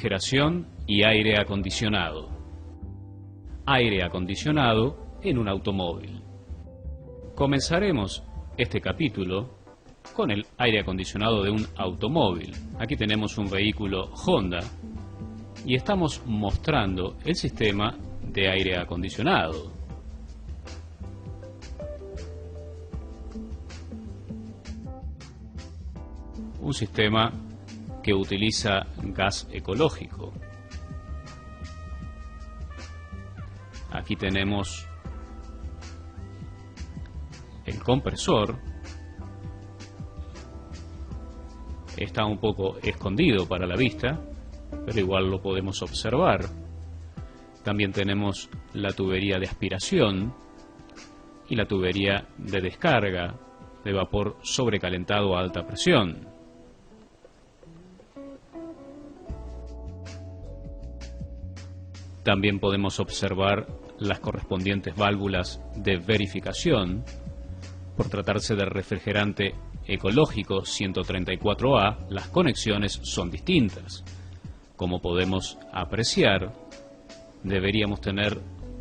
refrigeración y aire acondicionado. Aire acondicionado en un automóvil. Comenzaremos este capítulo con el aire acondicionado de un automóvil. Aquí tenemos un vehículo Honda y estamos mostrando el sistema de aire acondicionado. Un sistema que utiliza gas ecológico. Aquí tenemos el compresor. Está un poco escondido para la vista, pero igual lo podemos observar. También tenemos la tubería de aspiración y la tubería de descarga de vapor sobrecalentado a alta presión. También podemos observar las correspondientes válvulas de verificación. Por tratarse de refrigerante ecológico 134A, las conexiones son distintas. Como podemos apreciar, deberíamos tener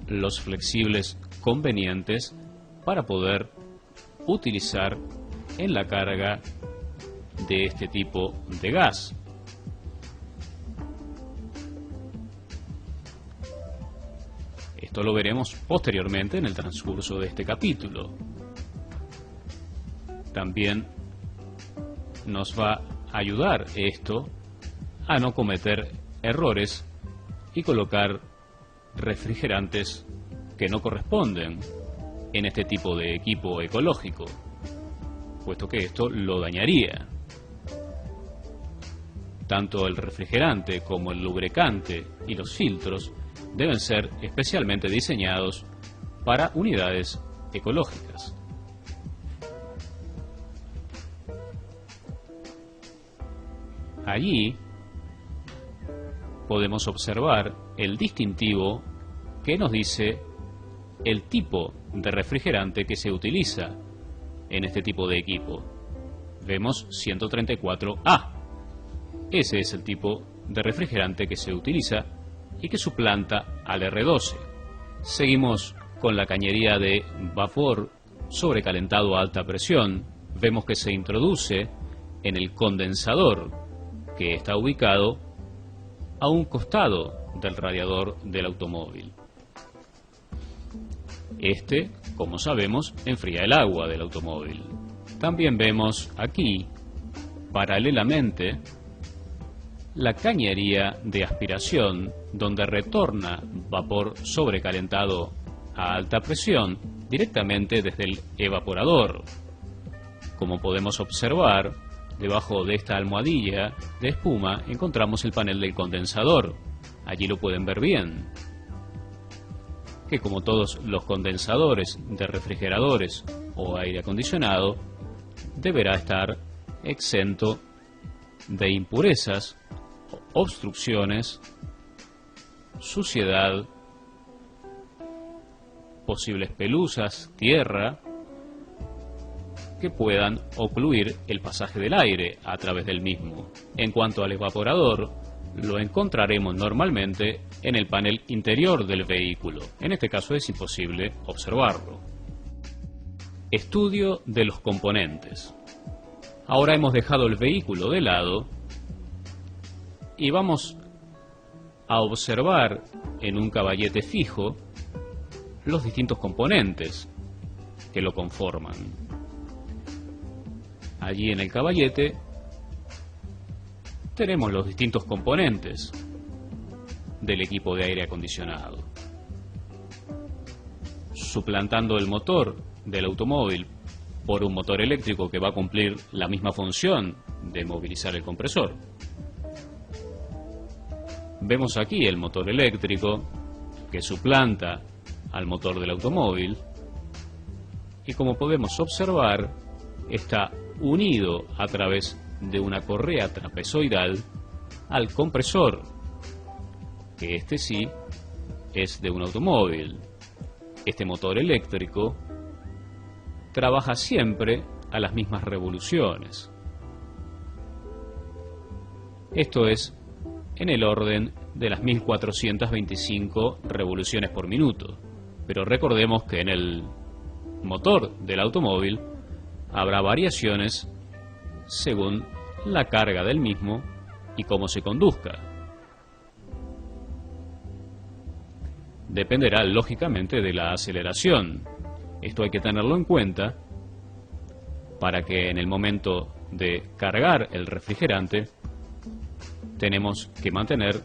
los flexibles convenientes para poder utilizar en la carga de este tipo de gas. Esto lo veremos posteriormente en el transcurso de este capítulo. También nos va a ayudar esto a no cometer errores y colocar refrigerantes que no corresponden en este tipo de equipo ecológico, puesto que esto lo dañaría. Tanto el refrigerante como el lubricante y los filtros deben ser especialmente diseñados para unidades ecológicas. Allí podemos observar el distintivo que nos dice el tipo de refrigerante que se utiliza en este tipo de equipo. Vemos 134A. Ese es el tipo de refrigerante que se utiliza y que suplanta al R12. Seguimos con la cañería de vapor sobrecalentado a alta presión. Vemos que se introduce en el condensador, que está ubicado a un costado del radiador del automóvil. Este, como sabemos, enfría el agua del automóvil. También vemos aquí, paralelamente, la cañería de aspiración, donde retorna vapor sobrecalentado a alta presión directamente desde el evaporador. Como podemos observar, debajo de esta almohadilla de espuma encontramos el panel del condensador. Allí lo pueden ver bien, que como todos los condensadores de refrigeradores o aire acondicionado, deberá estar exento de impurezas, obstrucciones, suciedad, posibles pelusas, tierra, que puedan ocluir el pasaje del aire a través del mismo. En cuanto al evaporador, lo encontraremos normalmente en el panel interior del vehículo. En este caso es imposible observarlo. Estudio de los componentes. Ahora hemos dejado el vehículo de lado y vamos a observar en un caballete fijo los distintos componentes que lo conforman. Allí en el caballete tenemos los distintos componentes del equipo de aire acondicionado. Suplantando el motor del automóvil por un motor eléctrico que va a cumplir la misma función de movilizar el compresor. Vemos aquí el motor eléctrico que suplanta al motor del automóvil y, como podemos observar, está unido a través de una correa trapezoidal al compresor, que este sí es de un automóvil. Este motor eléctrico trabaja siempre a las mismas revoluciones. Esto es en el orden de las 1425 revoluciones por minuto. Pero recordemos que en el motor del automóvil habrá variaciones según la carga del mismo y cómo se conduzca. Dependerá lógicamente de la aceleración. Esto hay que tenerlo en cuenta para que en el momento de cargar el refrigerante tenemos que mantener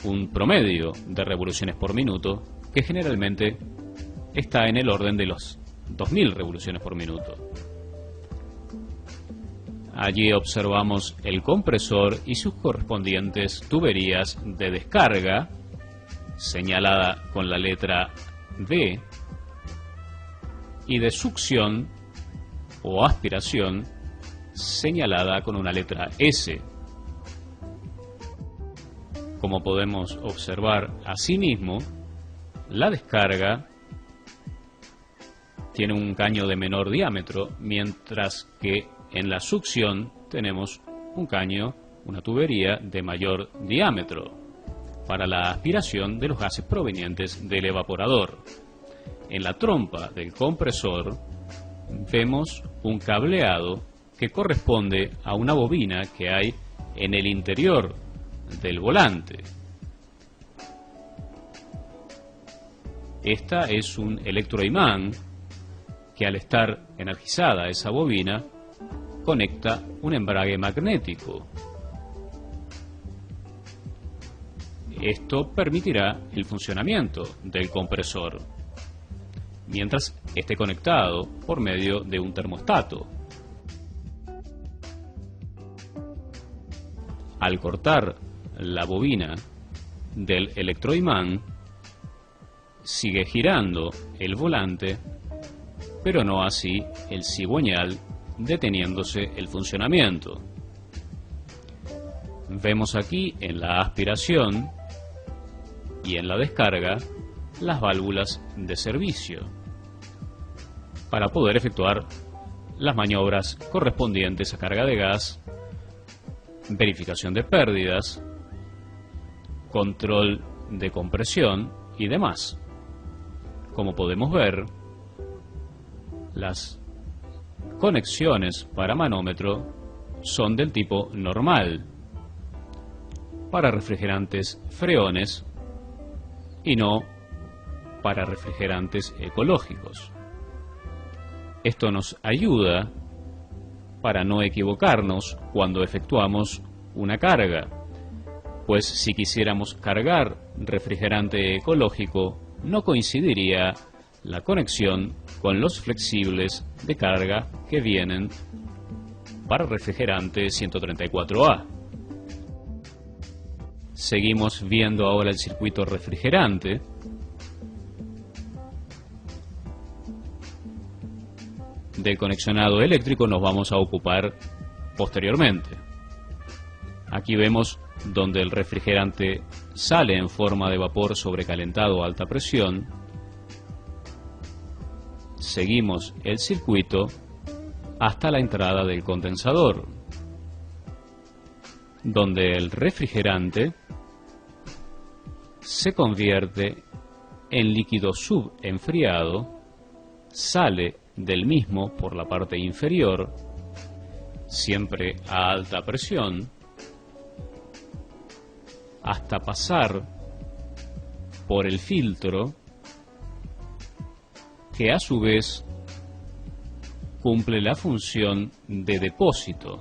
un promedio de revoluciones por minuto que generalmente está en el orden de los 2000 revoluciones por minuto. Allí observamos el compresor y sus correspondientes tuberías de descarga, señalada con la letra D, y de succión o aspiración, señalada con una letra S. Como podemos observar asimismo, la descarga tiene un caño de menor diámetro, mientras que en la succión tenemos un caño, una tubería de mayor diámetro para la aspiración de los gases provenientes del evaporador. En la trompa del compresor vemos un cableado que corresponde a una bobina que hay en el interior del volante. Esta es un electroimán que, al estar energizada esa bobina, conecta un embrague magnético. Esto permitirá el funcionamiento del compresor mientras esté conectado por medio de un termostato. Al cortar la bobina del electroimán, sigue girando el volante, pero no así el cigüeñal, deteniéndose el funcionamiento. Vemos aquí en la aspiración y en la descarga las válvulas de servicio para poder efectuar las maniobras correspondientes a carga de gas, verificación de pérdidas, control de compresión y demás. Como podemos ver, las conexiones para manómetro son del tipo normal para refrigerantes freones y no para refrigerantes ecológicos. Esto nos ayuda para no equivocarnos cuando efectuamos una carga, pues si quisiéramos cargar refrigerante ecológico no coincidiría la conexión con los flexibles de carga que vienen para refrigerante 134A. Seguimos viendo ahora el circuito refrigerante. Del conexionado eléctrico nos vamos a ocupar posteriormente. Aquí vemos donde el refrigerante sale en forma de vapor sobrecalentado a alta presión. Seguimos el circuito hasta la entrada del condensador, donde el refrigerante se convierte en líquido subenfriado, sale del mismo por la parte inferior, siempre a alta presión, hasta pasar por el filtro, que a su vez cumple la función de depósito,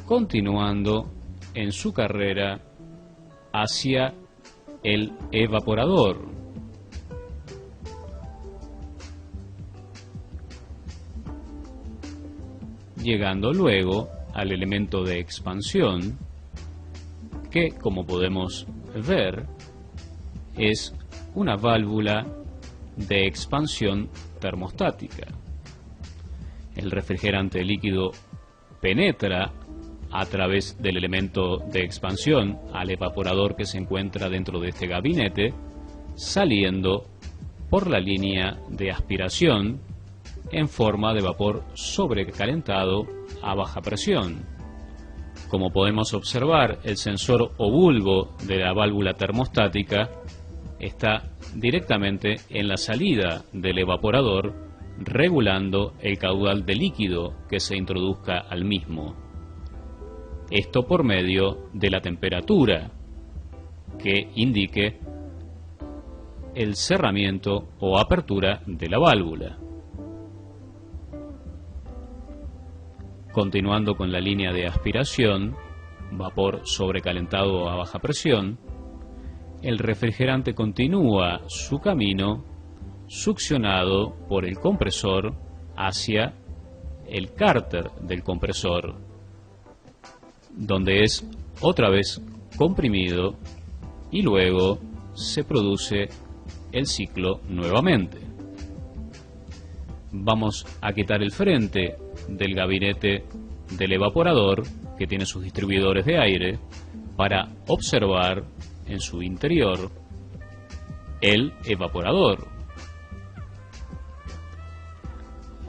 continuando en su carrera hacia el evaporador. Llegando luego al elemento de expansión, que, como podemos ver, es una válvula de expansión termostática. El refrigerante líquido penetra a través del elemento de expansión al evaporador que se encuentra dentro de este gabinete, saliendo por la línea de aspiración en forma de vapor sobrecalentado a baja presión, Como podemos observar, el sensor o bulbo de la válvula termostática está directamente en la salida del evaporador, regulando el caudal de líquido que se introduzca al mismo. Esto por medio de la temperatura que indique el cerramiento o apertura de la válvula. Continuando con la línea de aspiración, vapor sobrecalentado a baja presión, el refrigerante continúa su camino succionado por el compresor hacia el cárter del compresor, donde es otra vez comprimido y luego se produce el ciclo nuevamente. Vamos a quitar el frente del gabinete del evaporador, que tiene sus distribuidores de aire, para observar en su interior el evaporador.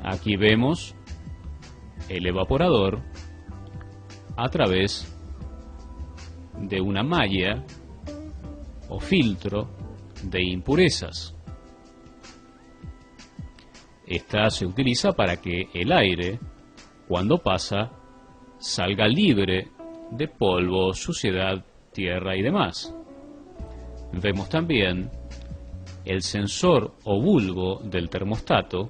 Aquí vemos el evaporador a través de una malla o filtro de impurezas. Esta se utiliza para que el aire, cuando pasa, salga libre de polvo, suciedad, tierra y demás. Vemos también el sensor o bulbo del termostato,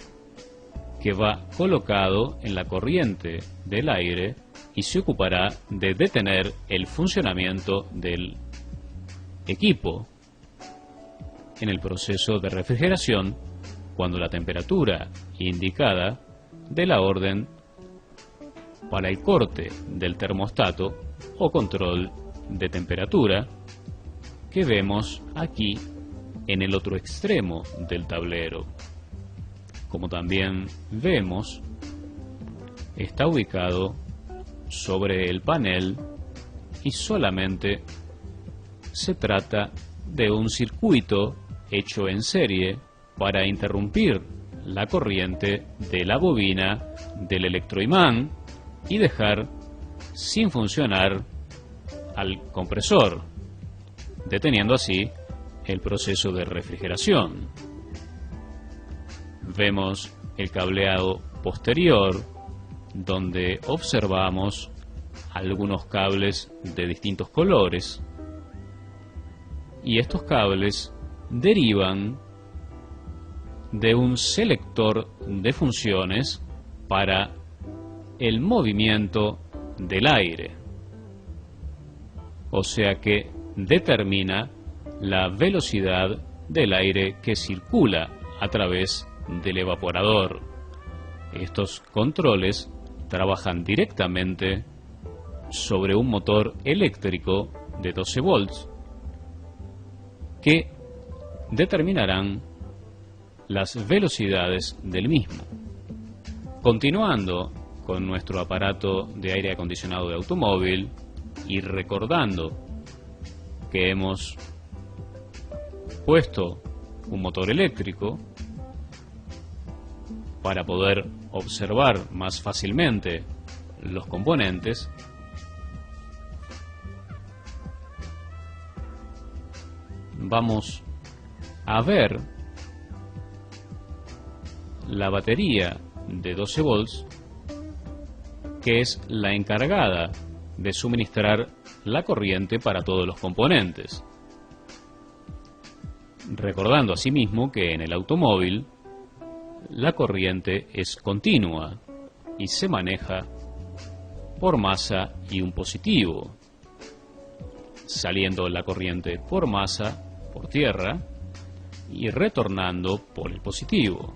que va colocado en la corriente del aire y se ocupará de detener el funcionamiento del equipo en el proceso de refrigeración, cuando la temperatura indicada dé la orden para el corte del termostato o control de temperatura, que vemos aquí en el otro extremo del tablero. Como también vemos, está ubicado sobre el panel y solamente se trata de un circuito hecho en serie para interrumpir la corriente de la bobina del electroimán y dejar sin funcionar al compresor, deteniendo así el proceso de refrigeración. Vemos el cableado posterior, donde observamos algunos cables de distintos colores, y estos cables derivan de un selector de funciones para el movimiento del aire, o sea que determina la velocidad del aire que circula a través del evaporador. Estos controles trabajan directamente sobre un motor eléctrico de 12 volts que determinarán las velocidades del mismo. Continuando con nuestro aparato de aire acondicionado de automóvil y recordando que hemos puesto un motor eléctrico para poder observar más fácilmente los componentes, vamos a ver la batería de 12 volts, que es la encargada de suministrar la corriente para todos los componentes. Recordando asimismo que en el automóvil la corriente es continua y se maneja por masa y un positivo, saliendo la corriente por masa, por tierra, y retornando por el positivo.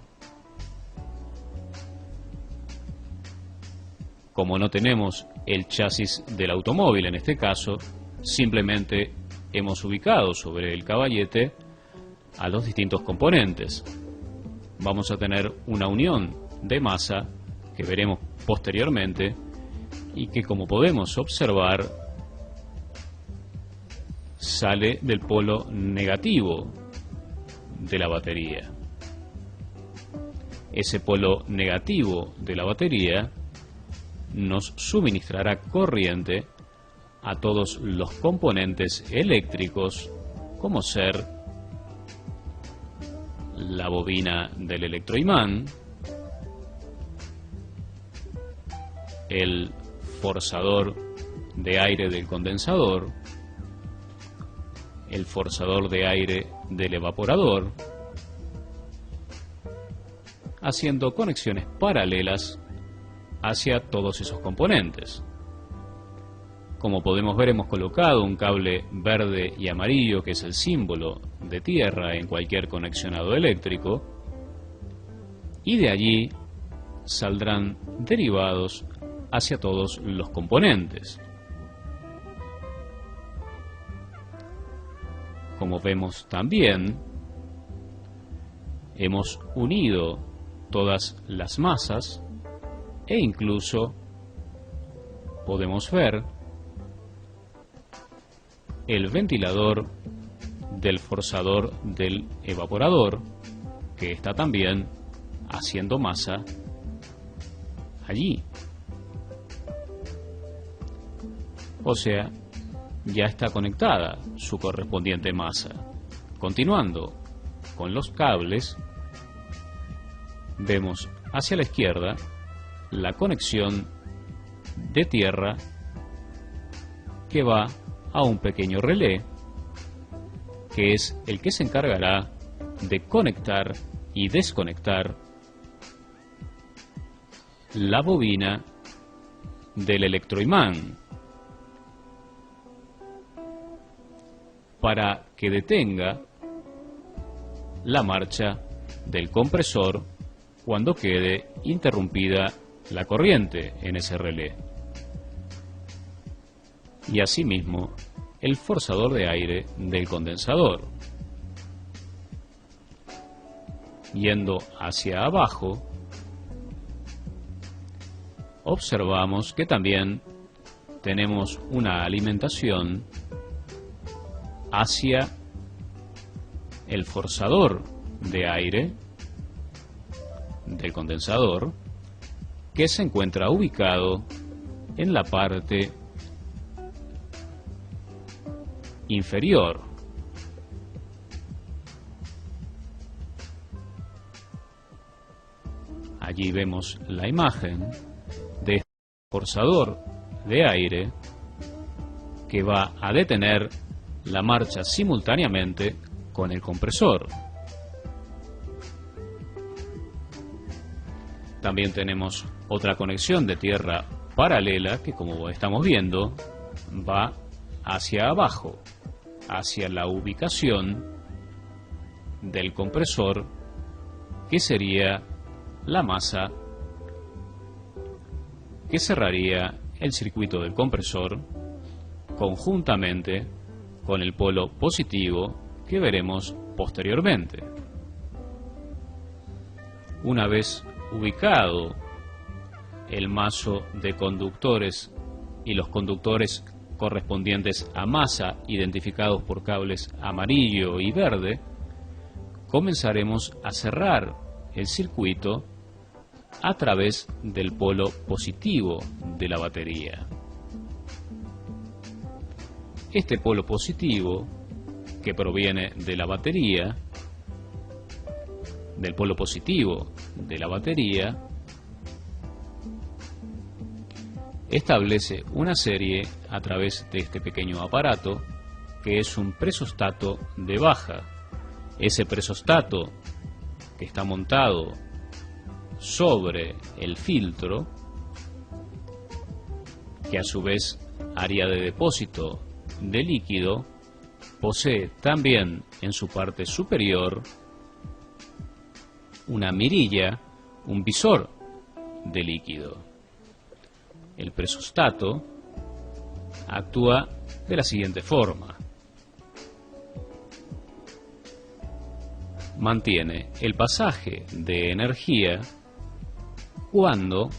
Como no tenemos el chasis del automóvil en este caso, simplemente hemos ubicado sobre el caballete a los distintos componentes. Vamos a tener una unión de masa que veremos posteriormente y que, como podemos observar, sale del polo negativo de la batería. Ese polo negativo de la batería nos suministrará corriente a todos los componentes eléctricos, como ser la bobina del electroimán, el forzador de aire del condensador, el forzador de aire del evaporador, haciendo conexiones paralelas hacia todos esos componentes. Como podemos ver, hemos colocado un cable verde y amarillo, que es el símbolo de tierra en cualquier conexionado eléctrico, y de allí saldrán derivados hacia todos los componentes. Como vemos también, hemos unido todas las masas e incluso podemos ver el ventilador del forzador del evaporador, que está también haciendo masa allí. O sea, ya está conectada su correspondiente masa. Continuando con los cables, vemos hacia la izquierda la conexión de tierra que va a un pequeño relé, que es el que se encargará de conectar y desconectar la bobina del electroimán para que detenga la marcha del compresor cuando quede interrumpida la corriente en ese relé. Y asimismo el forzador de aire del condensador. Yendo hacia abajo, observamos que también tenemos una alimentación hacia el forzador de aire del condensador, que se encuentra ubicado en la parte inferior. Allí vemos la imagen de este forzador de aire que va a detener la marcha simultáneamente con el compresor. También tenemos otra conexión de tierra paralela que, como estamos viendo, va hacia abajo, hacia la ubicación del compresor, que sería la masa que cerraría el circuito del compresor conjuntamente con el polo positivo que veremos posteriormente. Una vez ubicado el mazo de conductores y los conductores correspondientes a masa identificados por cables amarillo y verde, comenzaremos a cerrar el circuito a través del polo positivo de la batería. Este polo positivo, que proviene de la batería, del polo positivo de la batería, establece una serie a través de este pequeño aparato, que es un presostato de baja. Ese presostato, que está montado sobre el filtro, que a su vez haría de depósito de líquido, posee también en su parte superior una mirilla, un visor de líquido. El presostato actúa de la siguiente forma: mantiene el pasaje de energía cuando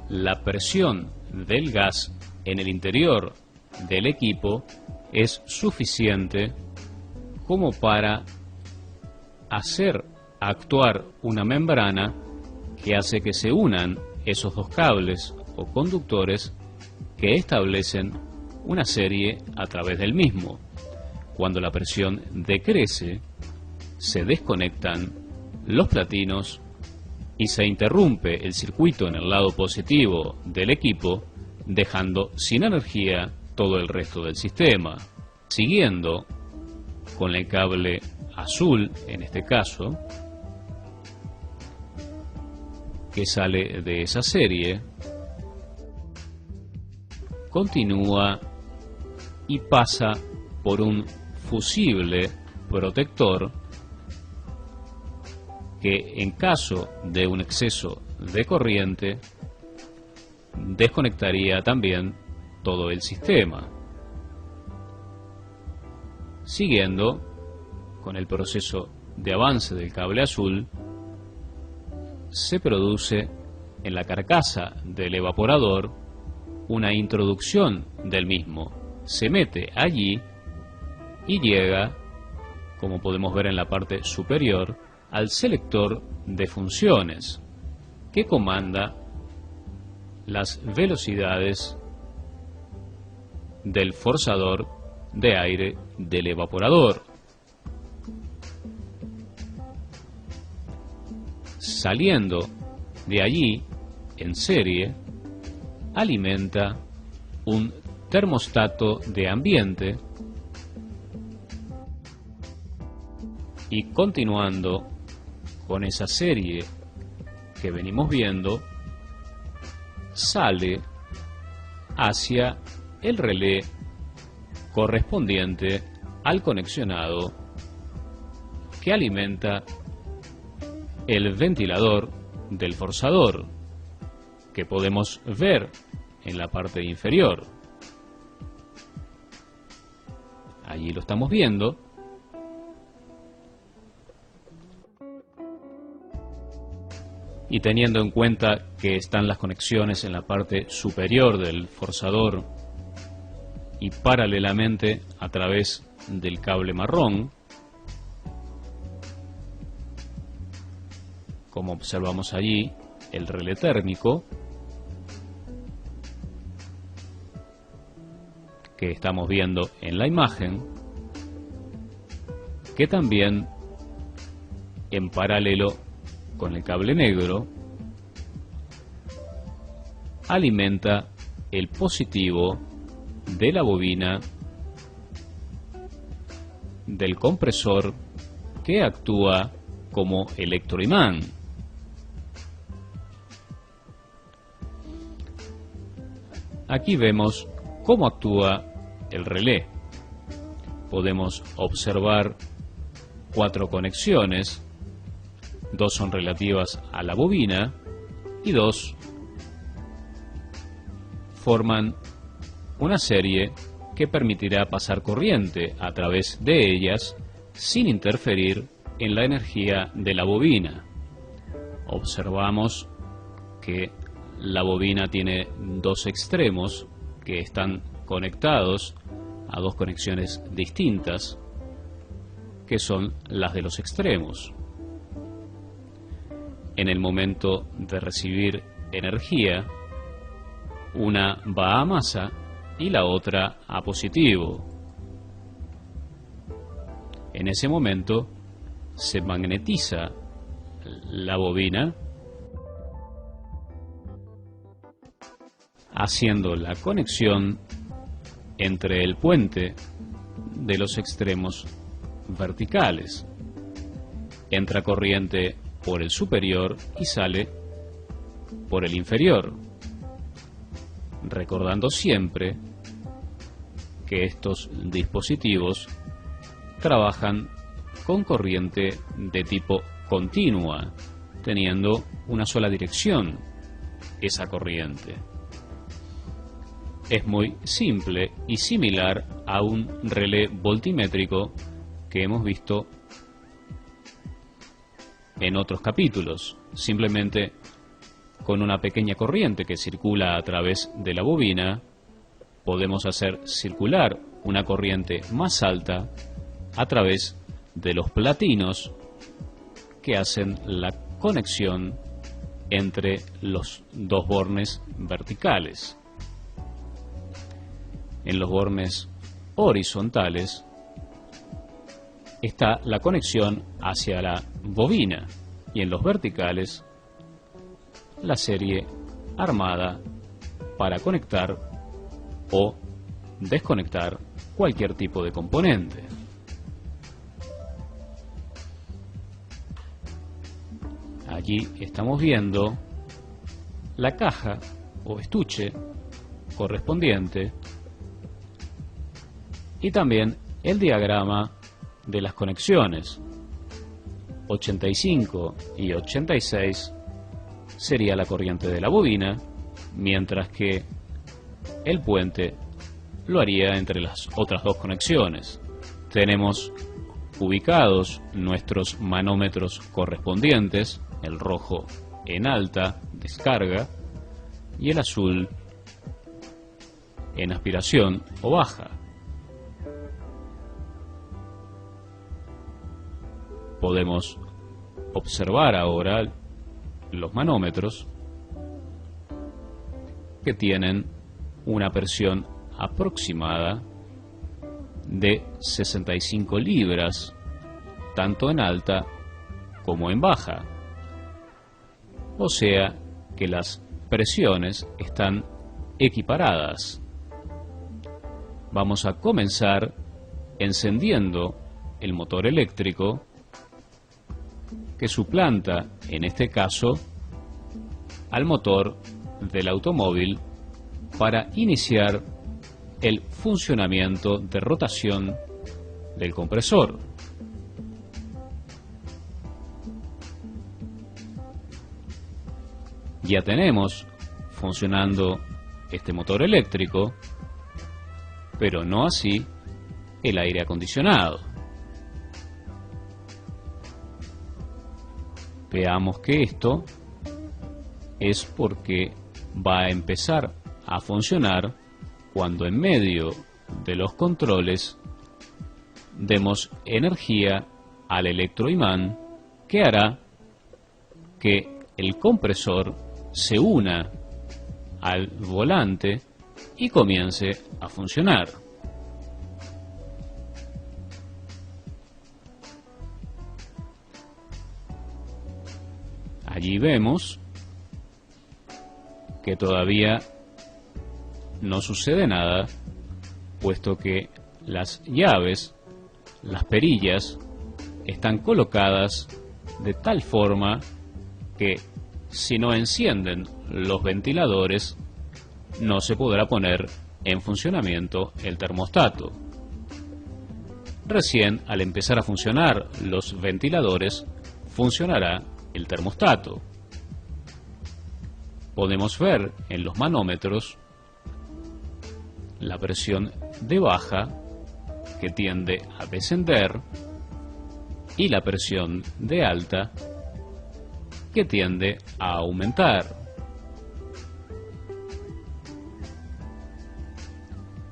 la presión del gas en el interior del equipo es suficiente como para hacer actuar una membrana que hace que se unan esos dos cables o conductores que establecen una serie a través del mismo. Cuando la presión decrece, se desconectan los platinos y se interrumpe el circuito en el lado positivo del equipo, dejando sin energía todo el resto del sistema. Siguiendo con el cable azul, en este caso, que sale de esa serie, continúa y pasa por un fusible protector que, en caso de un exceso de corriente, desconectaría también todo el sistema. Siguiendo con el proceso de avance del cable azul, se produce en la carcasa del evaporador una introducción del mismo. Se mete allí y llega, como podemos ver en la parte superior, al selector de funciones, que comanda las velocidades del forzador de aire del evaporador. Saliendo de allí, en serie, alimenta un termostato de ambiente y, continuando con esa serie que venimos viendo, sale hacia el relé correspondiente al conexionado que alimenta el ventilador del forzador, que podemos ver en la parte inferior. Allí lo estamos viendo. Y teniendo en cuenta que están las conexiones en la parte superior del forzador y paralelamente a través del cable marrón, como observamos allí, el relé térmico, que estamos viendo en la imagen, que también, en paralelo con el cable negro, alimenta el positivo de la bobina del compresor, que actúa como electroimán. Aquí vemos cómo actúa el relé. Podemos observar 4 conexiones, 2 son relativas a la bobina y 2 forman una serie que permitirá pasar corriente a través de ellas sin interferir en la energía de la bobina. Observamos que la bobina tiene 2 extremos que están conectados a 2 conexiones distintas, que son las de los extremos. En el momento de recibir energía, una va a masa y la otra a positivo. En ese momento se magnetiza la bobina, haciendo la conexión entre el puente de los extremos verticales. Entra corriente por el superior y sale por el inferior, recordando siempre que estos dispositivos trabajan con corriente de tipo continua, teniendo una sola dirección esa corriente. Es muy simple y similar a un relé voltimétrico que hemos visto en otros capítulos. Simplemente con una pequeña corriente que circula a través de la bobina, podemos hacer circular una corriente más alta a través de los platinos que hacen la conexión entre los 2 bornes verticales. En los bornes horizontales está la conexión hacia la bobina y en los verticales la serie armada para conectar o desconectar cualquier tipo de componente. Allí estamos viendo la caja o estuche correspondiente y también el diagrama de las conexiones. 85 y 86 sería la corriente de la bobina, mientras que el puente lo haría entre las otras dos conexiones. Tenemos ubicados nuestros manómetros correspondientes, el rojo en alta, descarga, y el azul en aspiración o baja. Podemos observar ahora los manómetros que tienen una presión aproximada de 65 libras, tanto en alta como en baja. O sea que las presiones están equiparadas. Vamos a comenzar encendiendo el motor eléctrico que suplanta, en este caso, al motor del automóvil para iniciar el funcionamiento de rotación del compresor. Ya tenemos funcionando este motor eléctrico, pero no así el aire acondicionado. Veamos que esto es porque va a empezar a funcionar cuando en medio de los controles demos energía al electroimán que hará que el compresor se una al volante y comience a funcionar. Allí vemos que todavía no sucede nada, puesto que las llaves, las perillas, están colocadas de tal forma que si no encienden los ventiladores, no se podrá poner en funcionamiento el termostato. Recién, al empezar a funcionar los ventiladores, funcionará el termostato. Podemos ver en los manómetros la presión de baja, que tiende a descender, y la presión de alta, que tiende a aumentar.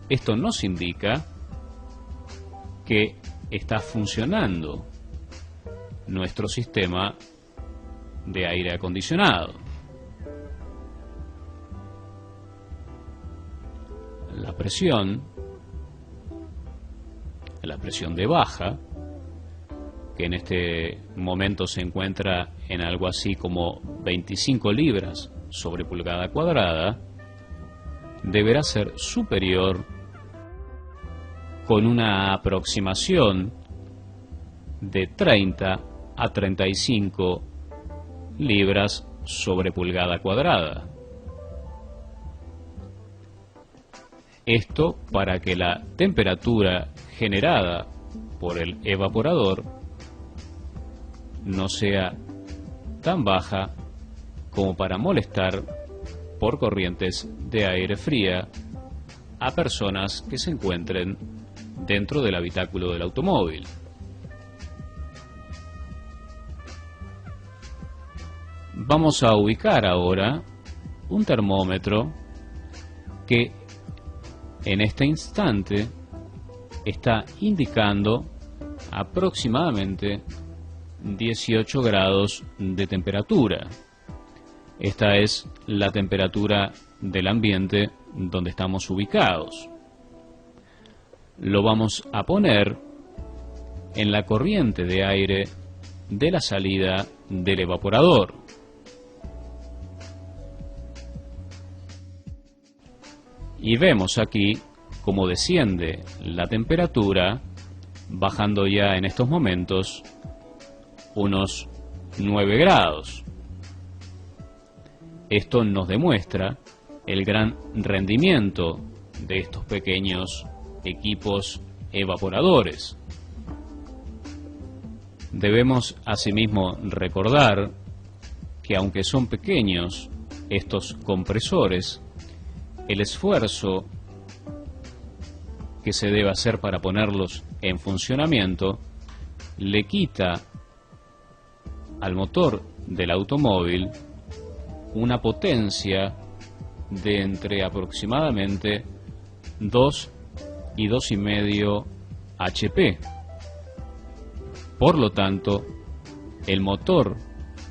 Esto nos indica que está funcionando nuestro sistema de aire acondicionado. La presión de baja, que en este momento se encuentra en algo así como 25 libras sobre pulgada cuadrada, deberá ser superior con una aproximación de 30 a 35 libras sobre pulgada cuadrada. Esto para que la temperatura generada por el evaporador no sea tan baja como para molestar por corrientes de aire fría a personas que se encuentren dentro del habitáculo del automóvil. Vamos a ubicar ahora un termómetro que en este instante está indicando aproximadamente 18 grados de temperatura. Esta es la temperatura del ambiente donde estamos ubicados. lo vamos a poner en la corriente de aire de la salida del evaporador. Y vemos aquí cómo desciende la temperatura, bajando ya en estos momentos unos 9 grados. Esto nos demuestra el gran rendimiento de estos pequeños equipos evaporadores. Debemos asimismo recordar que aunque son pequeños estos compresores, el esfuerzo que se debe hacer para ponerlos en funcionamiento le quita al motor del automóvil una potencia de entre aproximadamente 2 y 2,5 HP. Por lo tanto, el motor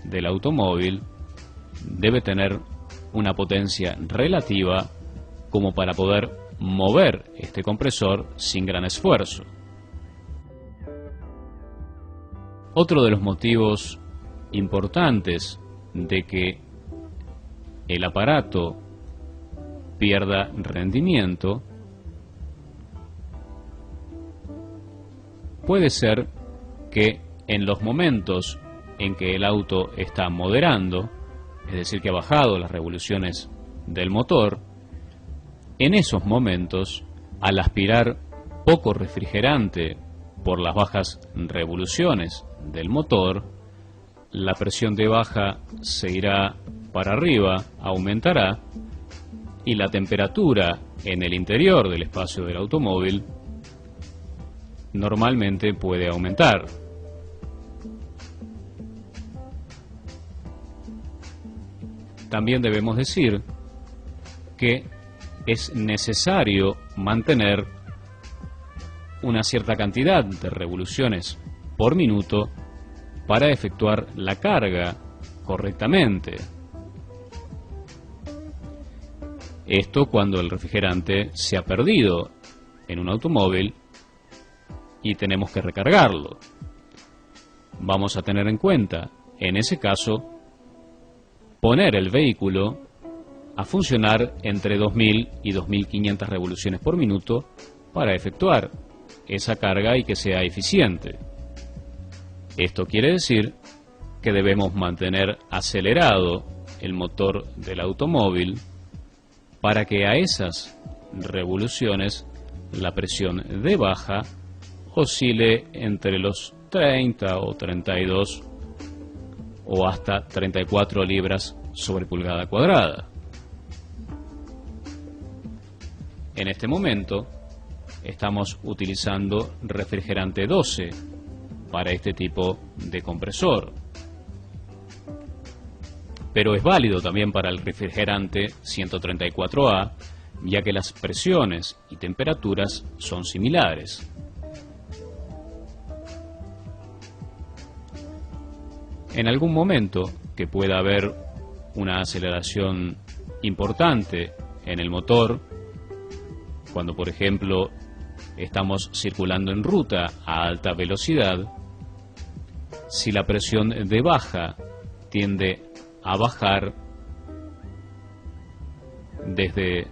del automóvil debe tener una potencia relativa como para poder mover este compresor sin gran esfuerzo. Otro de los motivos importantes de que el aparato pierda rendimiento puede ser que en los momentos en que el auto está moderando, es decir, que ha bajado las revoluciones del motor, en esos momentos, al aspirar poco refrigerante por las bajas revoluciones del motor, la presión de baja se irá para arriba, aumentará, y la temperatura en el interior del espacio del automóvil normalmente puede aumentar. También debemos decir que es necesario mantener una cierta cantidad de revoluciones por minuto para efectuar la carga correctamente. Esto cuando el refrigerante se ha perdido en un automóvil y tenemos que recargarlo. Vamos a tener en cuenta, en ese caso, poner el vehículo a funcionar entre 2000 y 2500 revoluciones por minuto para efectuar esa carga y que sea eficiente. Esto quiere decir que debemos mantener acelerado el motor del automóvil para que a esas revoluciones la presión de baja oscile entre los 30 o 32 o hasta 34 libras sobre pulgada cuadrada. En este momento estamos utilizando refrigerante 12 para este tipo de compresor, pero es válido también para el refrigerante 134A, ya que las presiones y temperaturas son similares. En algún momento que pueda haber una aceleración importante en el motor, cuando por ejemplo estamos circulando en ruta a alta velocidad, si la presión de baja tiende a bajar desde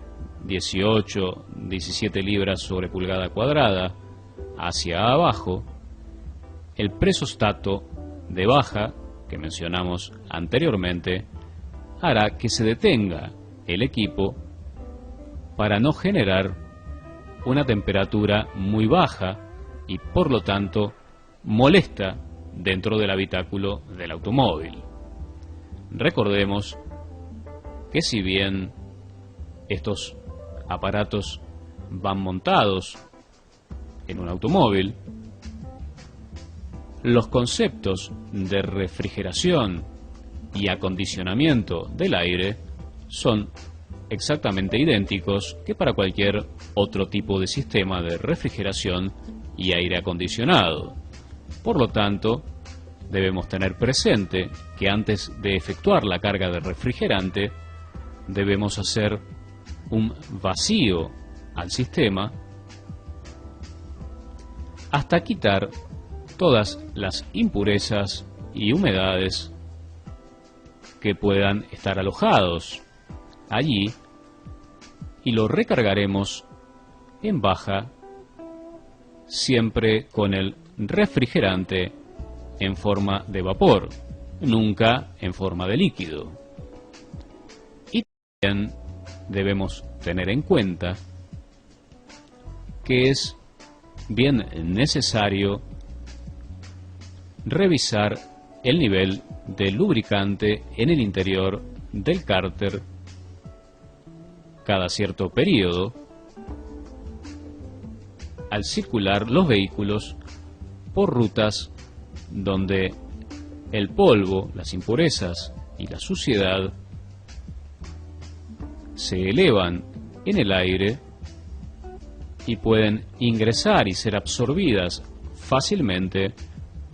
18, 17 libras sobre pulgada cuadrada hacia abajo, el presostato de baja que mencionamos anteriormente hará que se detenga el equipo para no generar una temperatura muy baja y por lo tanto molesta dentro del habitáculo del automóvil. Recordemos que si bien estos aparatos van montados en un automóvil, los conceptos de refrigeración y acondicionamiento del aire son exactamente idénticos que para cualquier otro tipo de sistema de refrigeración y aire acondicionado. Por lo tanto, debemos tener presente que antes de efectuar la carga de refrigerante, debemos hacer un vacío al sistema hasta quitar todas las impurezas y humedades que puedan estar alojados allí, y lo recargaremos en baja, siempre con el refrigerante en forma de vapor, nunca en forma de líquido. Y también debemos tener en cuenta que es bien necesario revisar el nivel de lubricante en el interior del cárter cada cierto periodo al circular los vehículos por rutas donde el polvo, las impurezas y la suciedad se elevan en el aire y pueden ingresar y ser absorbidas fácilmente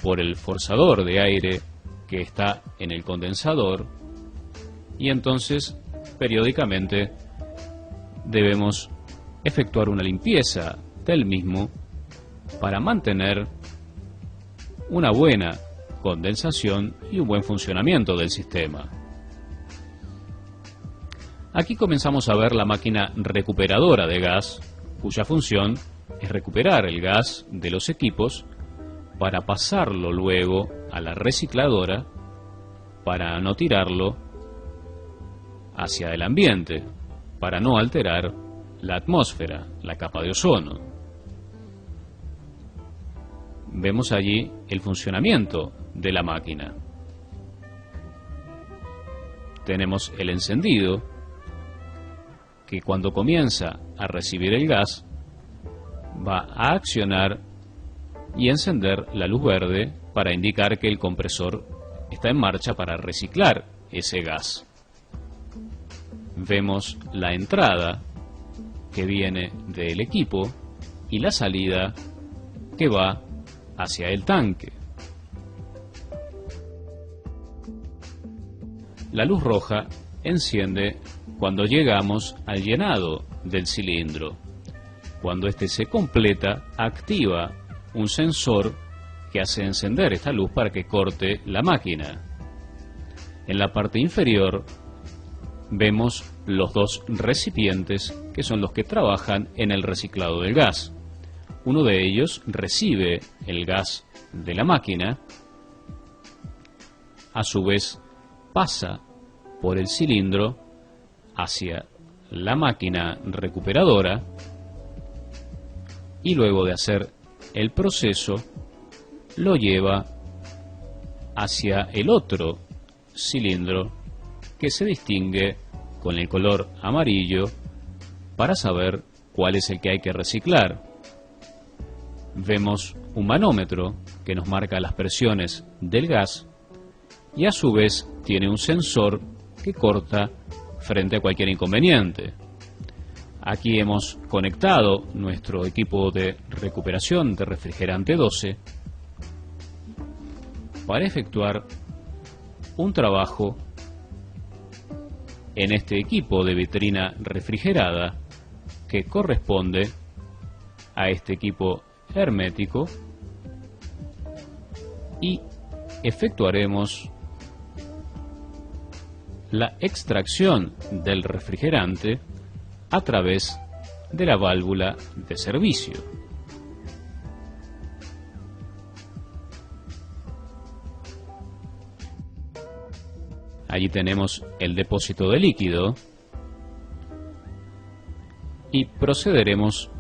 por el forzador de aire que está en el condensador, y entonces periódicamente debemos efectuar una limpieza del mismo para mantener una buena condensación y un buen funcionamiento del sistema. Aquí comenzamos a ver la máquina recuperadora de gas, cuya función es recuperar el gas de los equipos para pasarlo luego a la recicladora para no tirarlo hacia el ambiente, para no alterar la atmósfera, la capa de ozono. Vemos allí el funcionamiento de la máquina. Tenemos el encendido, que cuando comienza a recibir el gas va a accionar y encender la luz verde para indicar que el compresor está en marcha para reciclar ese gas. Vemos la entrada que viene del equipo y la salida que va hacia el tanque. La luz roja enciende cuando llegamos al llenado del cilindro. Cuando este se completa, activa un sensor que hace encender esta luz para que corte la máquina. En la parte inferior vemos los dos recipientes que son los que trabajan en el reciclado del gas. Uno de ellos recibe el gas de la máquina, a su vez pasa por el cilindro hacia la máquina recuperadora y luego de hacer el proceso lo lleva hacia el otro cilindro que se distingue con el color amarillo para saber cuál es el que hay que reciclar. Vemos un manómetro que nos marca las presiones del gas y a su vez tiene un sensor que corta frente a cualquier inconveniente. Aquí hemos conectado nuestro equipo de recuperación de refrigerante 12 para efectuar un trabajo en este equipo de vitrina refrigerada que corresponde a este equipo hermético, y efectuaremos la extracción del refrigerante a través de la válvula de servicio. Allí tenemos el depósito de líquido y procederemos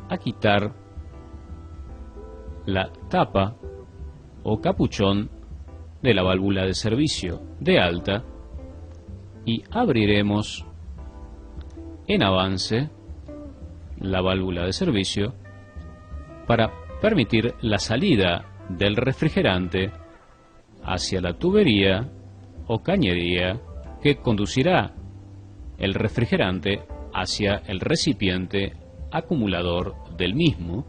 a quitar la tapa o capuchón de la válvula de servicio de alta y abriremos en avance la válvula de servicio para permitir la salida del refrigerante hacia la tubería o cañería que conducirá el refrigerante hacia el recipiente acumulador del mismo,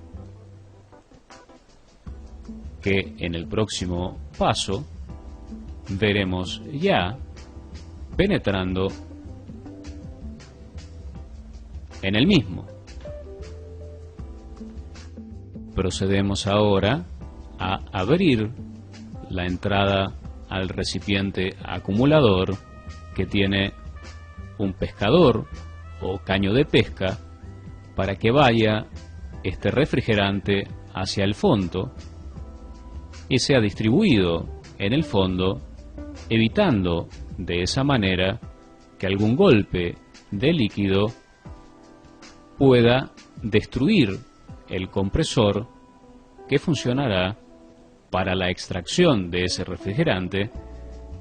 que en el próximo paso veremos ya penetrando en el mismo. Procedemos ahora a abrir la entrada al recipiente acumulador que tiene un pescador o caño de pesca para que vaya este refrigerante hacia el fondo y sea distribuido en el fondo, evitando de esa manera que algún golpe de líquido pueda destruir el compresor que funcionará para la extracción de ese refrigerante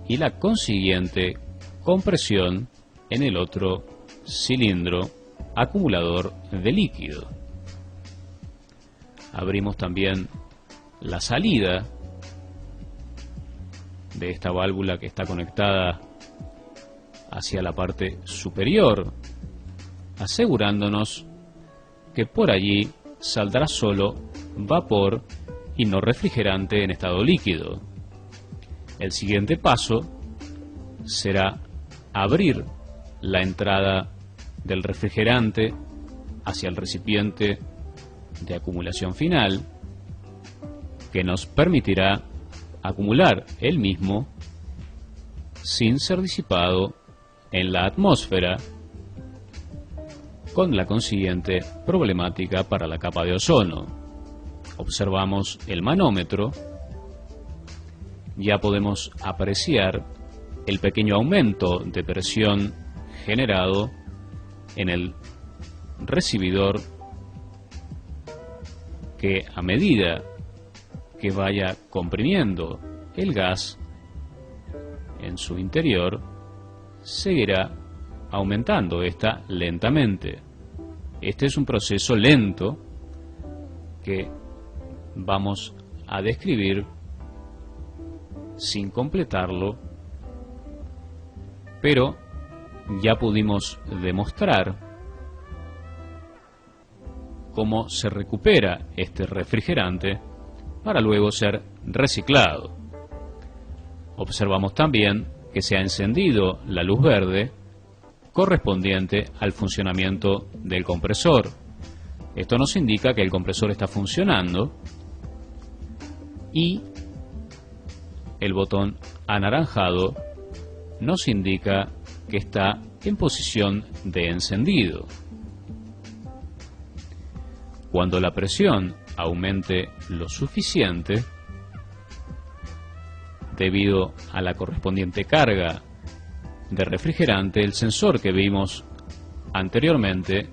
y la consiguiente compresión en el otro cilindro acumulador de líquido. Abrimos también la salida de esta válvula que está conectada hacia la parte superior, asegurándonos que por allí saldrá solo vapor y no refrigerante en estado líquido. El siguiente paso será abrir la entrada del refrigerante hacia el recipiente de acumulación final, que nos permitirá acumular el mismo sin ser disipado en la atmósfera, con la consiguiente problemática para la capa de ozono. Observamos el manómetro, ya podemos apreciar el pequeño aumento de presión generado en el recibidor, que a medida que vaya comprimiendo el gas en su interior, seguirá aumentando lentamente. Este es un proceso lento que vamos a describir sin completarlo, pero ya pudimos demostrar cómo se recupera este refrigerante para luego ser reciclado. Observamos también que se ha encendido la luz verde correspondiente al funcionamiento del compresor. Esto nos indica que el compresor está funcionando, y el botón anaranjado nos indica que está en posición de encendido. Cuando la presión aumente lo suficiente, debido a la correspondiente carga de refrigerante, el sensor que vimos anteriormente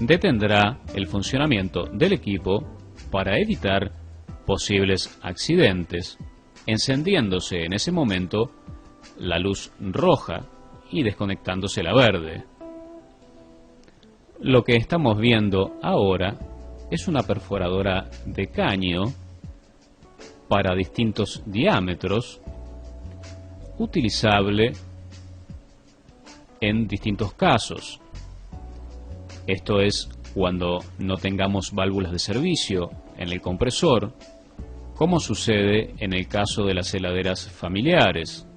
detendrá el funcionamiento del equipo para evitar posibles accidentes, encendiéndose en ese momento la luz roja y desconectándose la verde. Lo que estamos viendo ahora es una perforadora de caño para distintos diámetros, utilizable en distintos casos. Esto es cuando no tengamos válvulas de servicio en el compresor, como sucede en el caso de las heladeras familiares.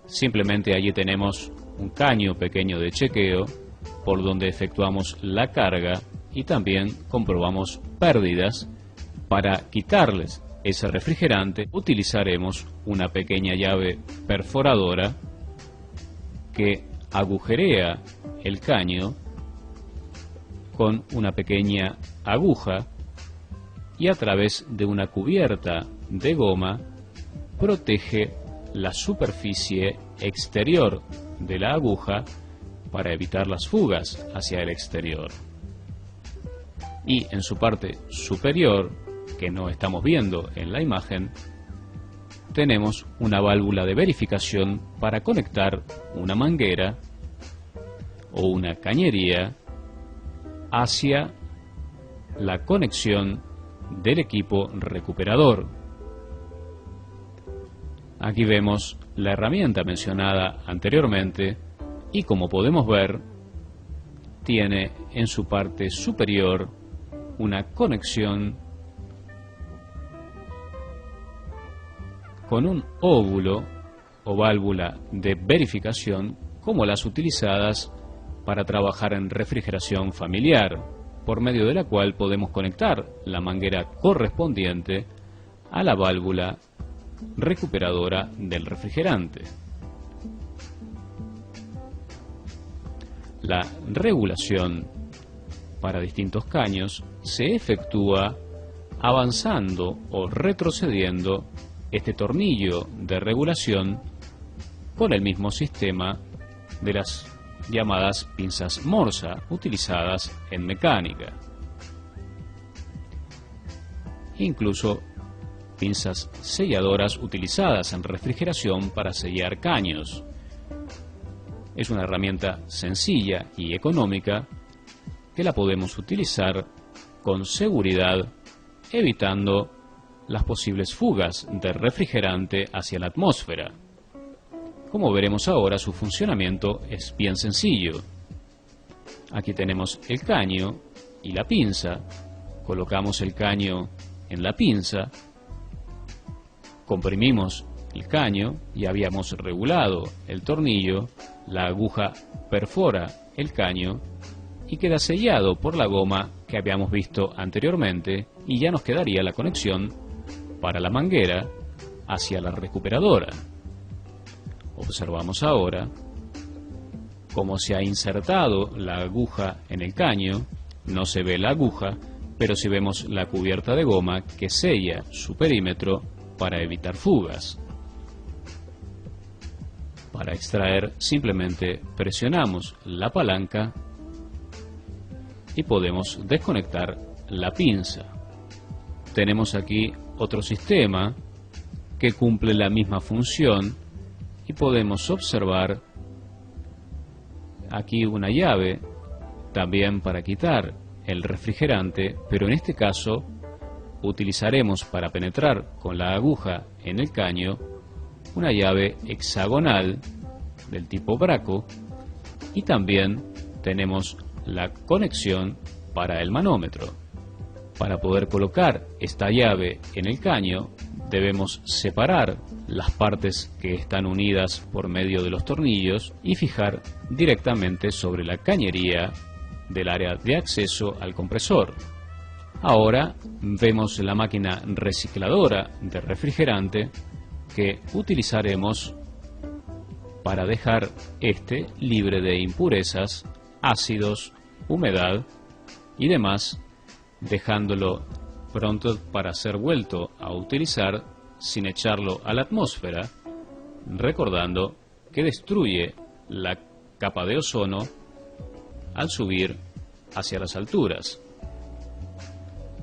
Simplemente allí tenemos un caño pequeño de chequeo por donde efectuamos la carga y también comprobamos pérdidas. Para quitarles ese refrigerante utilizaremos una pequeña llave perforadora que agujerea el caño con una pequeña aguja, y a través de una cubierta de goma protege la superficie exterior de la aguja para evitar las fugas hacia el exterior. Y en su parte superior, que no estamos viendo en la imagen, tenemos una válvula de verificación para conectar una manguera o una cañería hacia la conexión del equipo recuperador. Aquí vemos la herramienta mencionada anteriormente y, como podemos ver, tiene en su parte superior una conexión con un óvulo o válvula de verificación, como las utilizadas para trabajar en refrigeración familiar. por medio de la cual podemos conectar la manguera correspondiente a la válvula recuperadora del refrigerante. La regulación para distintos caños se efectúa avanzando o retrocediendo este tornillo de regulación con el mismo sistema de las llamadas pinzas Morsa utilizadas en mecánica. Incluso pinzas selladoras utilizadas en refrigeración para sellar caños. Es una herramienta sencilla y económica que la podemos utilizar con seguridad, evitando las posibles fugas de refrigerante hacia la atmósfera. Como veremos ahora, su funcionamiento es bien sencillo. Aquí tenemos el caño y la pinza. Colocamos el caño en la pinza, comprimimos el caño y habíamos regulado el tornillo, la aguja perfora el caño y queda sellado por la goma que habíamos visto anteriormente, y ya nos quedaría la conexión para la manguera hacia la recuperadora. Observamos ahora cómo se ha insertado la aguja en el caño. No se ve la aguja, pero sí vemos la cubierta de goma que sella su perímetro para evitar fugas. Para extraer, simplemente presionamos la palanca y podemos desconectar la pinza. Tenemos aquí otro sistema que cumple la misma función y podemos observar aquí una llave también para quitar el refrigerante, pero en este caso utilizaremos para penetrar con la aguja en el caño una llave hexagonal del tipo Braco, y también tenemos la conexión para el manómetro. Para poder colocar esta llave en el caño debemos separar las partes que están unidas por medio de los tornillos y fijar directamente sobre la cañería del área de acceso al compresor. Ahora vemos la máquina recicladora de refrigerante que utilizaremos para dejar este libre de impurezas, ácidos, humedad y demás, dejándolo pronto para ser vuelto a utilizar sin echarlo a la atmósfera, recordando que destruye la capa de ozono al subir hacia las alturas.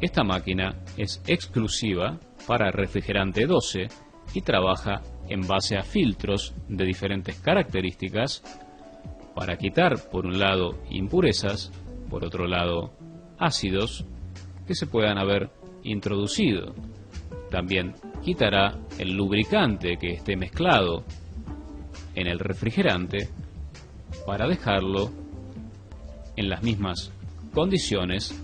Esta máquina es exclusiva para refrigerante 12 y trabaja en base a filtros de diferentes características para quitar, por un lado, impurezas, por otro lado, ácidos que se puedan haber introducido. También quitará el lubricante que esté mezclado en el refrigerante para dejarlo en las mismas condiciones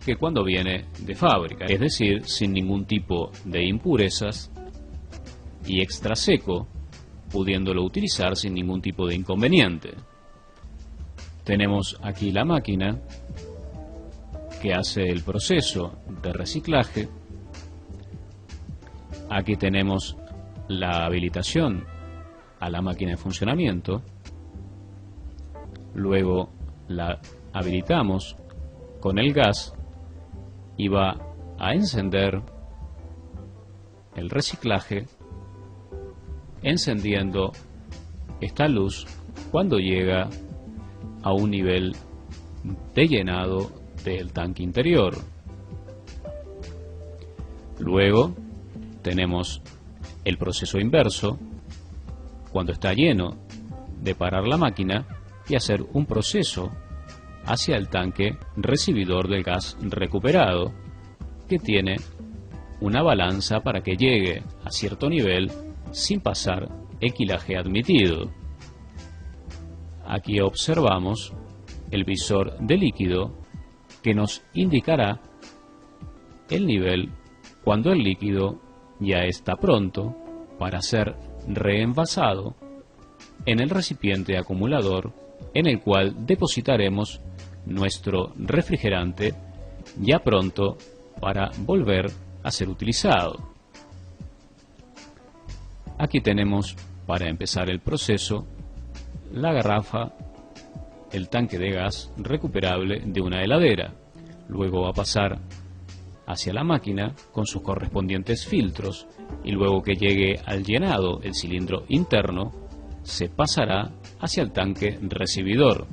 que cuando viene de fábrica, es decir, sin ningún tipo de impurezas y extra seco, pudiéndolo utilizar sin ningún tipo de inconveniente. Tenemos aquí la máquina que hace el proceso de reciclaje. Aquí tenemos la habilitación a la máquina de funcionamiento. Luego la habilitamos con el gas y va a encender el reciclaje, encendiendo esta luz cuando llega a un nivel de llenado del tanque interior. Luego tenemos el proceso inverso, cuando está lleno, de parar la máquina y hacer un proceso hacia el tanque recibidor del gas recuperado, que tiene una balanza para que llegue a cierto nivel sin pasar equilaje admitido. Aquí observamos el visor de líquido que nos indicará el nivel cuando el líquido ya está pronto para ser reenvasado en el recipiente acumulador, en el cual depositaremos nuestro refrigerante ya pronto para volver a ser utilizado. Aquí tenemos, para empezar el proceso, la garrafa, el tanque de gas recuperable de una heladera. Luego va a pasar hacia la máquina con sus correspondientes filtros, y luego que llegue al llenado el cilindro interno, se pasará hacia el tanque recibidor.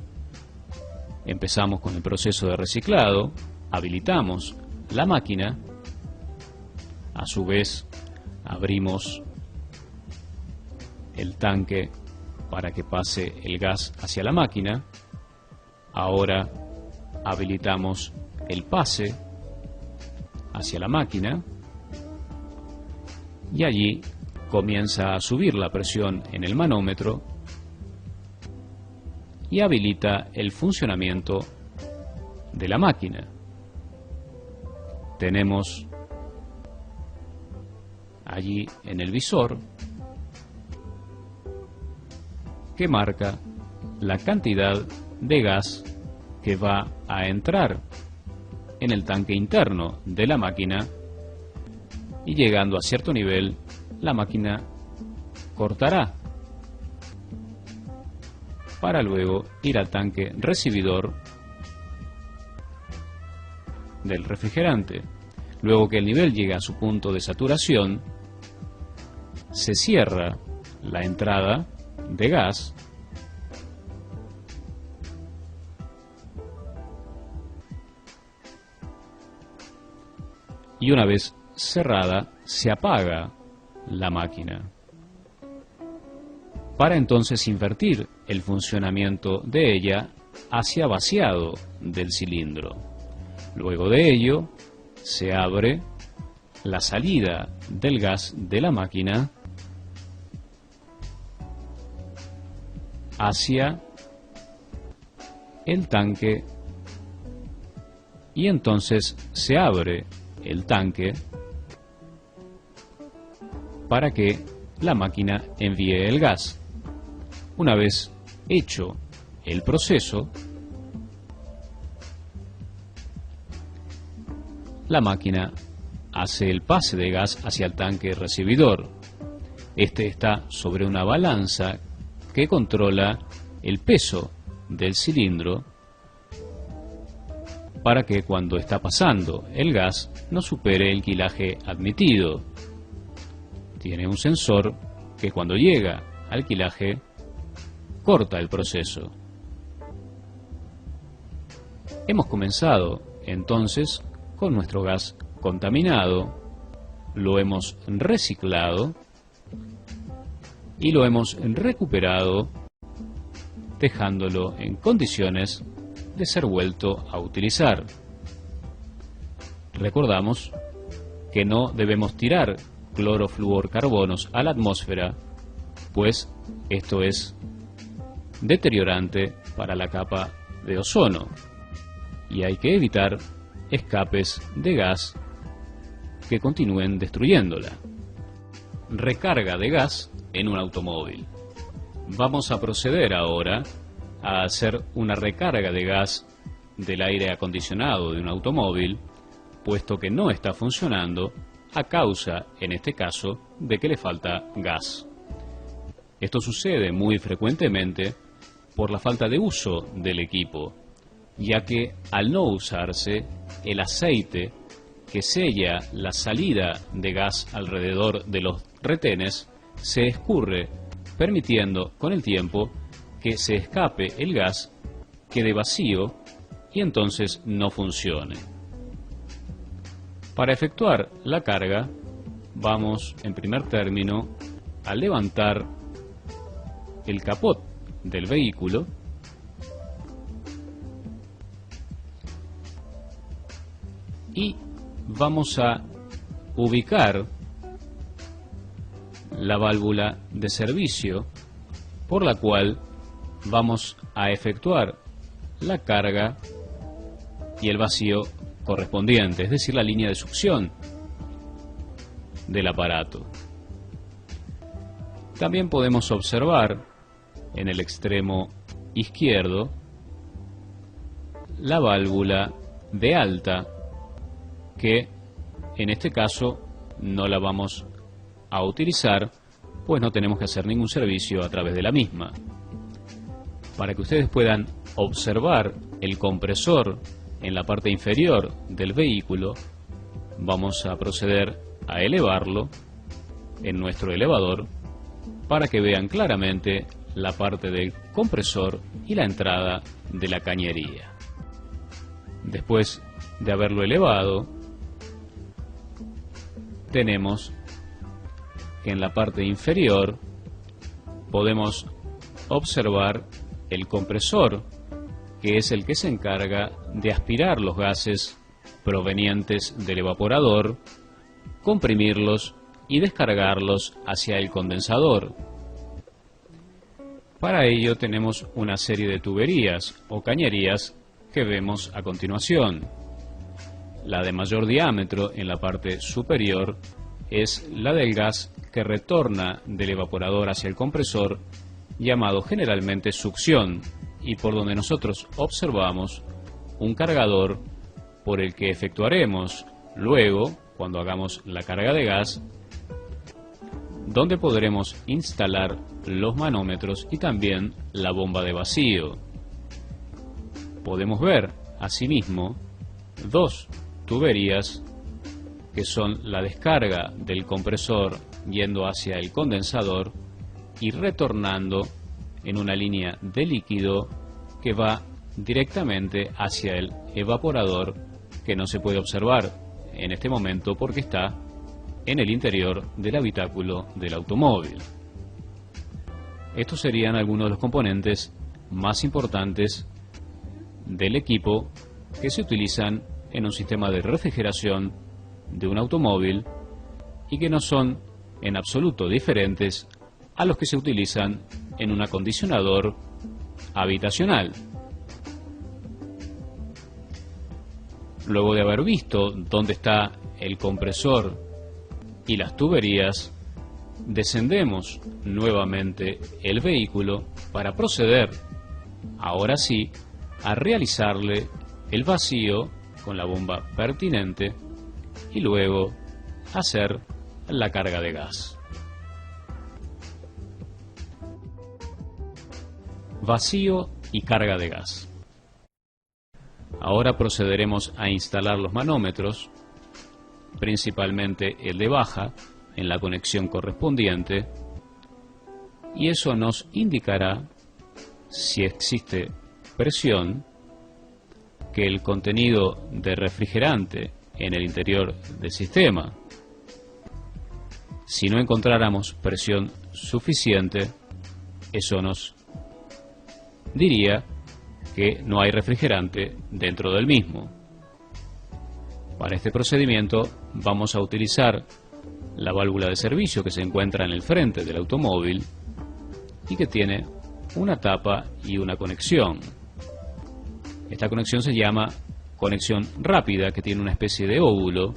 Empezamos con el proceso de reciclado, habilitamos la máquina, a su vez abrimos el tanque para que pase el gas hacia la máquina. Ahora habilitamos el pase hacia la máquina y allí comienza a subir la presión en el manómetro y habilita el funcionamiento de la máquina. Tenemos allí en el visor que marca la cantidad de gas que va a entrar en el tanque interno de la máquina, y llegando a cierto nivel la máquina cortará para luego ir al tanque recibidor del refrigerante. Luego que el nivel llega a su punto de saturación, se cierra la entrada de gas y una vez cerrada se apaga la máquina para entonces invertir el funcionamiento de ella hacia vaciado del cilindro. Luego de ello se abre la salida del gas de la máquina hacia el tanque y entonces se abre el tanque para que la máquina envíe el gas. Una vez hecho el proceso, la máquina hace el pase de gas hacia el tanque recibidor. Este está sobre una balanza que controla el peso del cilindro para que cuando está pasando el gas no supere el quilaje admitido. Tiene un sensor que cuando llega al quilaje corta el proceso. Hemos comenzado entonces con nuestro gas contaminado, lo hemos reciclado y lo hemos recuperado, dejándolo en condiciones de ser vuelto a utilizar. Recordamos que no debemos tirar clorofluorcarbonos a la atmósfera, pues esto es deteriorante para la capa de ozono y hay que evitar escapes de gas que continúen destruyéndola. Recarga de gas en un automóvil. Vamos a proceder ahora a hacer una recarga de gas del aire acondicionado de un automóvil, puesto que no está funcionando a causa, en este caso, de que le falta gas. Esto sucede muy frecuentemente por la falta de uso del equipo, ya que al no usarse, el aceite que sella la salida de gas alrededor de los retenes se escurre, permitiendo con el tiempo que se escape el gas, quede vacío y entonces no funcione. Para efectuar la carga, vamos en primer término a levantar el capot del vehículo y vamos a ubicar la válvula de servicio por la cual vamos a efectuar la carga y el vacío correspondiente, es decir, la línea de succión del aparato. También podemos observar en el extremo izquierdo la válvula de alta, que en este caso no la vamos a utilizar, pues no tenemos que hacer ningún servicio a través de la misma. Para que ustedes puedan observar el compresor en la parte inferior del vehículo, vamos a proceder a elevarlo en nuestro elevador para que vean claramente la parte del compresor y la entrada de la cañería. Después de haberlo elevado, tenemos que en la parte inferior podemos observar el compresor, que es el que se encarga de aspirar los gases provenientes del evaporador, comprimirlos y descargarlos hacia el condensador. Para ello tenemos una serie de tuberías o cañerías que vemos a continuación. La de mayor diámetro en la parte superior es la del gas que retorna del evaporador hacia el compresor, llamado generalmente succión, y por donde nosotros observamos un cargador por el que efectuaremos luego, cuando hagamos la carga de gas, donde podremos instalar los manómetros y también la bomba de vacío. Podemos ver asimismo dos tuberías que son la descarga del compresor yendo hacia el condensador y retornando en una línea de líquido que va directamente hacia el evaporador, que no se puede observar en este momento porque está en el interior del habitáculo del automóvil. Estos serían algunos de los componentes más importantes del equipo que se utilizan en un sistema de refrigeración de un automóvil y que no son en absoluto diferentes a los que se utilizan en un acondicionador habitacional. Luego de haber visto dónde está el compresor y las tuberías, descendemos nuevamente el vehículo para proceder, ahora sí, a realizarle el vacío con la bomba pertinente y luego hacer la carga de gas. Vacío y carga de gas. Ahora procederemos a instalar los manómetros, principalmente el de baja, en la conexión correspondiente, y eso nos indicará si existe presión, que el contenido de refrigerante en el interior del sistema. Si no encontráramos presión suficiente, eso nos diría que no hay refrigerante dentro del mismo. Para este procedimiento vamos a utilizar la válvula de servicio que se encuentra en el frente del automóvil y que tiene una tapa y una conexión. Esta conexión se llama conexión rápida, que tiene una especie de óvulo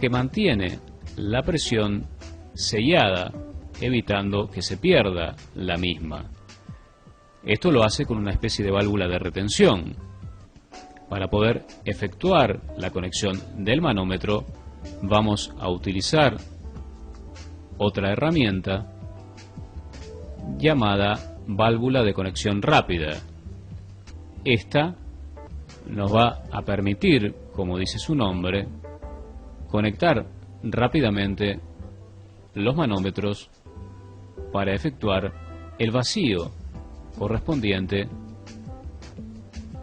que mantiene la presión sellada, evitando que se pierda la misma. Esto lo hace con una especie de válvula de retención. Para poder efectuar la conexión del manómetro, vamos a utilizar otra herramienta llamada válvula de conexión rápida. Esta nos va a permitir, como dice su nombre, conectar rápidamente los manómetros para efectuar el vacío correspondiente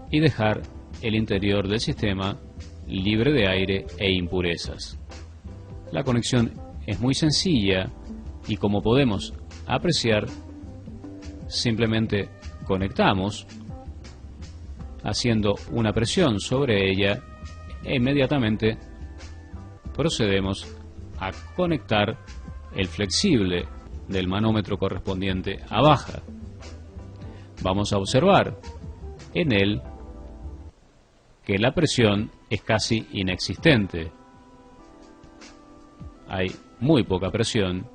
y dejar el interior del sistema libre de aire e impurezas. La conexión es muy sencilla y, como podemos apreciar, simplemente conectamos haciendo una presión sobre ella e inmediatamente procedemos a conectar el flexible del manómetro correspondiente a baja. Vamos a observar en él que la presión es casi inexistente. Hay muy poca presión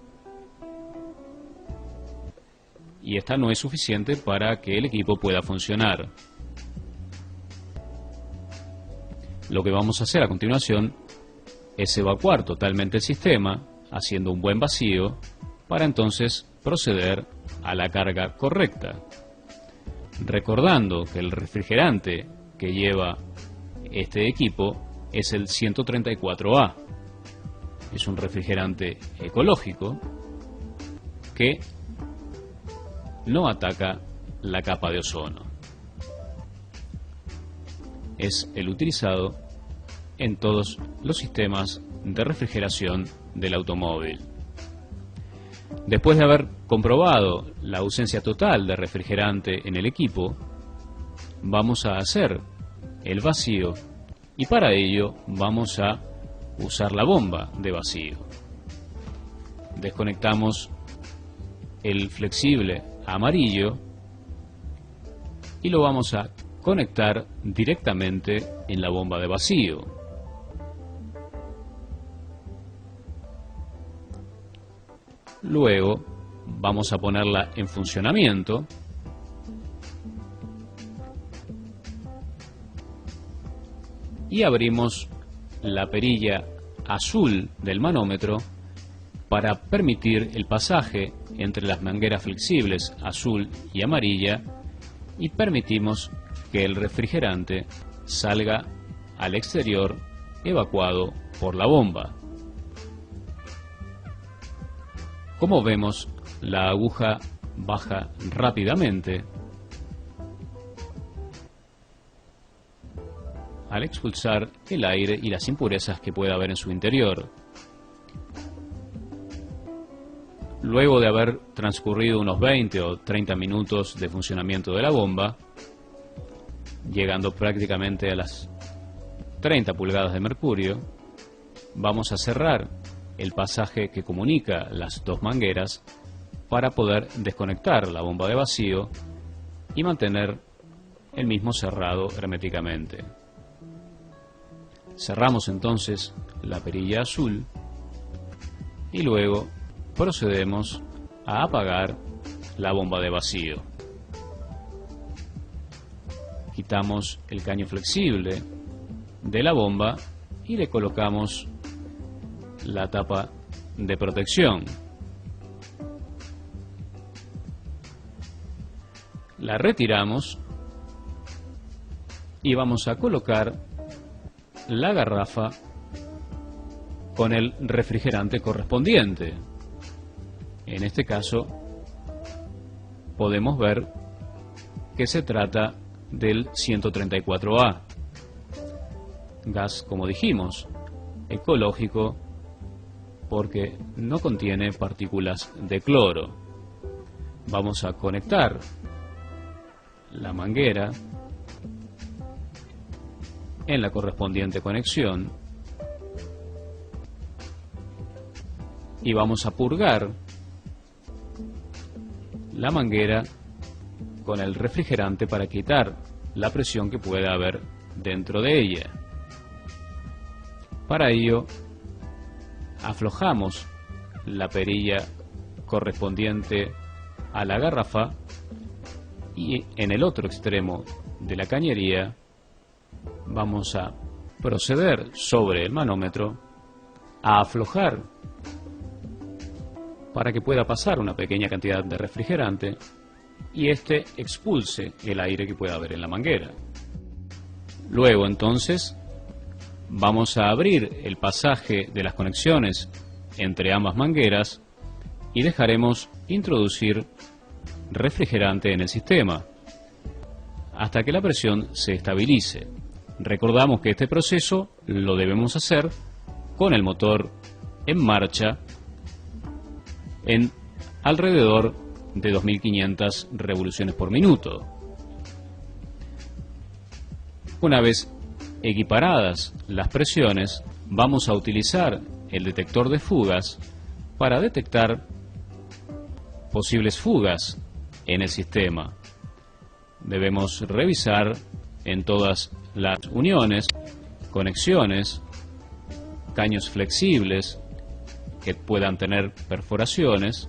y esta no es suficiente para que el equipo pueda funcionar. Lo que vamos a hacer a continuación es evacuar totalmente el sistema, haciendo un buen vacío, para entonces proceder a la carga correcta. Recordando que el refrigerante que lleva este equipo es el 134A. Es un refrigerante ecológico que no ataca la capa de ozono. Es el utilizado en todos los sistemas de refrigeración del automóvil. Después de haber comprobado la ausencia total de refrigerante en el equipo, vamos a hacer el vacío y para ello vamos a usar la bomba de vacío. Desconectamos el flexible amarillo y lo vamos a conectar directamente en la bomba de vacío. Luego vamos a ponerla en funcionamiento y abrimos la perilla azul del manómetro para permitir el pasaje entre las mangueras flexibles azul y amarilla y permitimos que el refrigerante salga al exterior evacuado por la bomba. Como vemos, la aguja baja rápidamente al expulsar el aire y las impurezas que pueda haber en su interior. Luego de haber transcurrido unos 20 o 30 minutos de funcionamiento de la bomba, llegando prácticamente a las 30 pulgadas de mercurio, vamos a cerrar el pasaje que comunica las dos mangueras para poder desconectar la bomba de vacío y mantener el mismo cerrado herméticamente. Cerramos entonces la perilla azul y luego procedemos a apagar la bomba de vacío. Quitamos el caño flexible de la bomba y le colocamos la tapa de protección. La retiramos y vamos a colocar la garrafa con el refrigerante correspondiente. En este caso podemos ver que se trata del 134A, gas, como dijimos, ecológico porque no contiene partículas de cloro. Vamos a conectar la manguera en la correspondiente conexión y vamos a purgar la manguera con el refrigerante para quitar la presión que pueda haber dentro de ella. Para ello aflojamos la perilla correspondiente a la garrafa y en el otro extremo de la cañería vamos a proceder sobre el manómetro a aflojar para que pueda pasar una pequeña cantidad de refrigerante y este expulse el aire que pueda haber en la manguera. Luego entonces vamos a abrir el pasaje de las conexiones entre ambas mangueras y dejaremos introducir refrigerante en el sistema hasta que la presión se estabilice. Recordamos que este proceso lo debemos hacer con el motor en marcha en alrededor de 2500 revoluciones por minuto. Una vez equiparadas las presiones, vamos a utilizar el detector de fugas para detectar posibles fugas en el sistema. Debemos revisar en todas las uniones, conexiones, caños flexibles que puedan tener perforaciones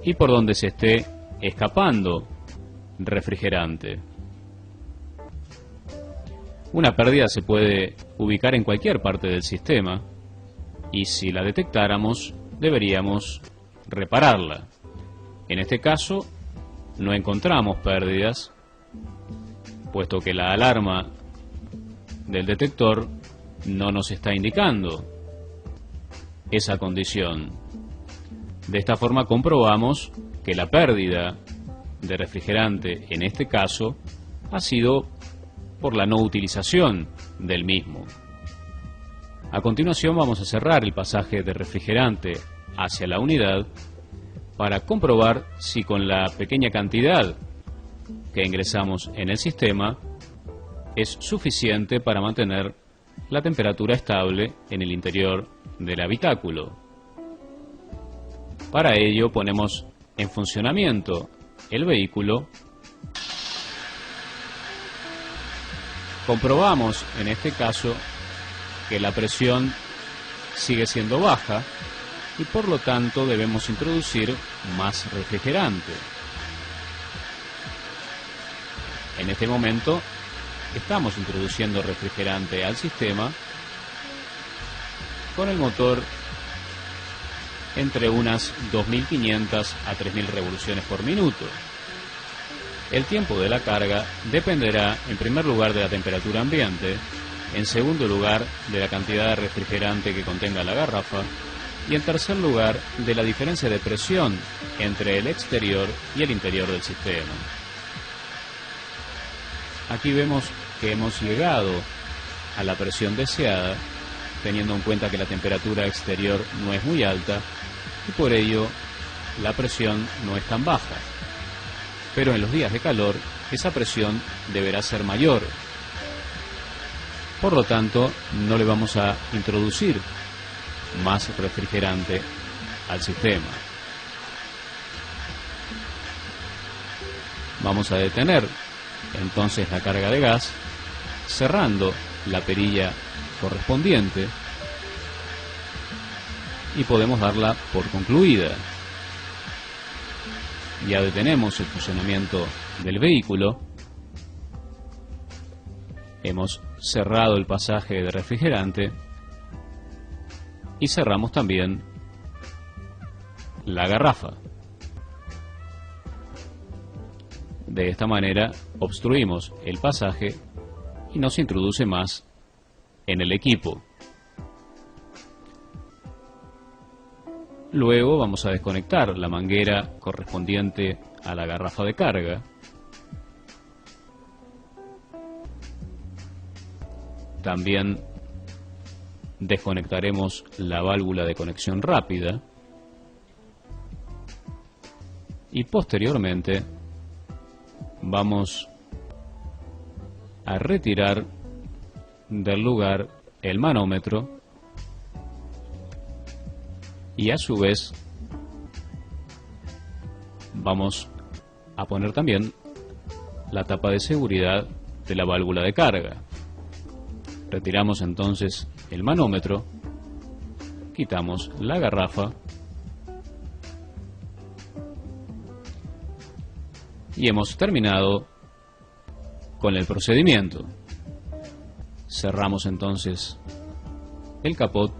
y por donde se esté escapando refrigerante. Una pérdida se puede ubicar en cualquier parte del sistema y si la detectáramos deberíamos repararla. En este caso no encontramos pérdidas, puesto que la alarma del detector no nos está indicando esa condición. De esta forma comprobamos que la pérdida de refrigerante en este caso ha sido por la no utilización del mismo. A continuación vamos a cerrar el pasaje de refrigerante hacia la unidad para comprobar si con la pequeña cantidad que ingresamos en el sistema es suficiente para mantener la temperatura estable en el interior del habitáculo. Para ello ponemos en funcionamiento el vehículo. Comprobamos en este caso que la presión sigue siendo baja y por lo tanto debemos introducir más refrigerante. En este momento estamos introduciendo refrigerante al sistema con el motor entre unas 2.500 a 3.000 revoluciones por minuto. El tiempo de la carga dependerá en primer lugar de la temperatura ambiente, en segundo lugar de la cantidad de refrigerante que contenga la garrafa y en tercer lugar de la diferencia de presión entre el exterior y el interior del sistema. Aquí vemos que hemos llegado a la presión deseada, teniendo en cuenta que la temperatura exterior no es muy alta y por ello la presión no es tan baja. Pero en los días de calor esa presión deberá ser mayor. Por lo tanto, no le vamos a introducir más refrigerante al sistema. Vamos a detener entonces la carga de gas, cerrando la perilla correspondiente y podemos darla por concluida. Ya detenemos el funcionamiento del vehículo, hemos cerrado el pasaje de refrigerante y cerramos también la garrafa. De esta manera obstruimos el pasaje y no se introduce más en el equipo. Luego vamos a desconectar la manguera correspondiente a la garrafa de carga. También desconectaremos la válvula de conexión rápida y posteriormente vamos a retirar del lugar el manómetro y a su vez vamos a poner también la tapa de seguridad de la válvula de carga. Retiramos entonces el manómetro, quitamos la garrafa y hemos terminado con el procedimiento. Cerramos entonces el capot,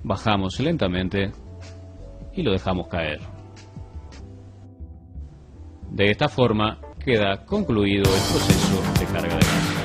bajamos lentamente y lo dejamos caer. De esta forma queda concluido el proceso de carga de gas.